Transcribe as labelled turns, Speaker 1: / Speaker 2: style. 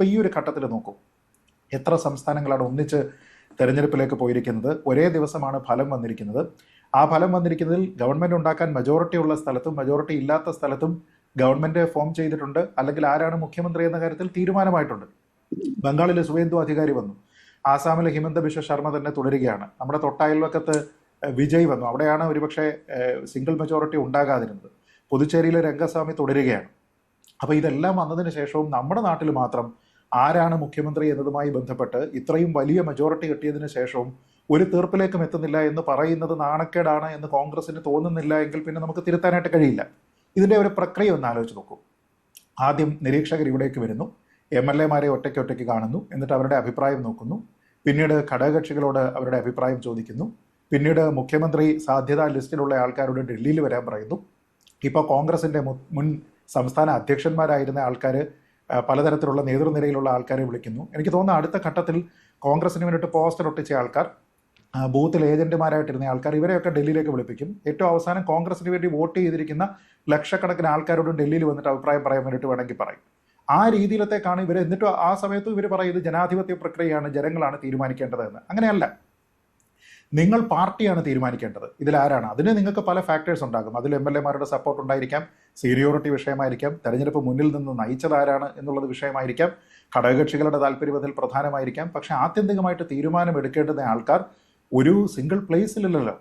Speaker 1: ഇപ്പം ഈ ഒരു ഘട്ടത്തിൽ നോക്കൂ, എത്ര സംസ്ഥാനങ്ങളാണ് ഒന്നിച്ച് തെരഞ്ഞെടുപ്പിലേക്ക് പോയിരിക്കുന്നത്. ഒരേ ദിവസമാണ് ഫലം വന്നിരിക്കുന്നത്. ആ ഫലം വന്നിരിക്കുന്നതിൽ ഗവൺമെൻറ് ഉണ്ടാക്കാൻ മജോറിറ്റി ഉള്ള സ്ഥലത്തും മജോറിറ്റി ഇല്ലാത്ത സ്ഥലത്തും ഗവൺമെൻറ് ഫോം ചെയ്തിട്ടുണ്ട്, അല്ലെങ്കിൽ ആരാണ് മുഖ്യമന്ത്രി എന്ന കാര്യത്തിൽ തീരുമാനമായിട്ടുണ്ട്. ബംഗാളിൽ സുവേന്ദു അധികാരി വന്നു, ആസാമിൽ ഹിമന്ത ബിശ്വ ശർമ്മ തന്നെ തുടരുകയാണ്, നമ്മുടെ തൊട്ടയൽവക്കത്ത് വിജയ് വന്നു, അവിടെയാണ് ഒരുപക്ഷെ സിംഗിൾ മെജോറിറ്റി ഉണ്ടാകാതിരുന്നത്. പുതുച്ചേരിയിലെ രംഗസ്വാമി തുടരുകയാണ്. അപ്പോൾ ഇതെല്ലാം വന്നതിന് ശേഷവും നമ്മുടെ നാട്ടിൽ മാത്രം ആരാണ് മുഖ്യമന്ത്രി എന്നതുമായി ബന്ധപ്പെട്ട് ഇത്രയും വലിയ മെജോറിറ്റി കിട്ടിയതിന് ശേഷവും ഒരു തീർപ്പിലേക്കും എത്തുന്നില്ല എന്ന് പറയുന്നത് നാണക്കേടാണ് എന്ന് കോൺഗ്രസിന് തോന്നുന്നില്ല എങ്കിൽ പിന്നെ നമുക്ക് തിരുത്താനായിട്ട് കഴിയില്ല. ഇതിൻ്റെ ഒരു പ്രക്രിയ ഒന്ന് ആലോചിച്ച് നോക്കൂ. ആദ്യം നിരീക്ഷകർ ഇവിടേക്ക് വരുന്നു, MLA-മാരെ ഒറ്റയ്ക്ക് കാണുന്നു, എന്നിട്ട് അവരുടെ അഭിപ്രായം നോക്കുന്നു. പിന്നീട് ഘടകകക്ഷികളോട് അവരുടെ അഭിപ്രായം ചോദിക്കുന്നു. പിന്നീട് മുഖ്യമന്ത്രി സാധ്യതാ ലിസ്റ്റിലുള്ള ആൾക്കാരോട് ഡൽഹിയിൽ വരാൻ പറയുന്നു. ഇപ്പോൾ കോൺഗ്രസിൻ്റെ മുൻ സംസ്ഥാന അധ്യക്ഷന്മാരായിരുന്ന ആൾക്കാർ പലതരത്തിലുള്ള നേതൃനിരയിലുള്ള ആൾക്കാരെ വിളിക്കുന്നു. എനിക്ക് തോന്നുന്നു അടുത്ത ഘട്ടത്തിൽ കോൺഗ്രസിന് വേണ്ടിയിട്ട് പോസ്റ്റർ ഒട്ടിച്ച ആൾക്കാർ, ബൂത്തിൽ ഏജന്റുമാരായിട്ടിരുന്ന ആൾക്കാർ, ഇവരെയൊക്കെ ഡൽഹിയിലേക്ക് വിളിപ്പിക്കും. ഏറ്റവും അവസാനം കോൺഗ്രസിന് വേണ്ടി വോട്ട് ചെയ്തിരിക്കുന്ന ലക്ഷക്കണക്കിന് ആൾക്കാരോടും ഡൽഹിയിൽ വന്നിട്ട് അഭിപ്രായം പറയാൻ വേണ്ടിയിട്ട് വേണമെങ്കിൽ പറയും. ആ രീതിയിലത്തേക്കാണ് ഇവർ. എന്നിട്ട് ആ സമയത്ത് ഇവർ പറയും ഇത് ജനാധിപത്യ പ്രക്രിയയാണ്, ജനങ്ങളാണ് തീരുമാനിക്കേണ്ടതെന്ന്. അങ്ങനെയല്ല, നിങ്ങൾ പാർട്ടിയാണ് തീരുമാനിക്കേണ്ടത് ഇതിലാരാണ്. അതിന് നിങ്ങൾക്ക് പല ഫാക്ടേഴ്സ് ഉണ്ടാകും. അതിൽ MLA-മാരുടെ സപ്പോർട്ട് ഉണ്ടായിരിക്കാം, സീനിയോറിറ്റി വിഷയമായിരിക്കാം, തെരഞ്ഞെടുപ്പ് മുന്നിൽ നിന്ന് നയിച്ചതാരാണ് എന്നുള്ളത് വിഷയമായിരിക്കാം, ഘടകകക്ഷികളുടെ താല്പര്യം അതിൽ പ്രധാനമായിരിക്കാം. പക്ഷേ ആത്യന്തികമായിട്ട് തീരുമാനം എടുക്കേണ്ടുന്ന ആൾക്കാർ ഒരു സിംഗിൾ പ്ലേസിലല്ലോ.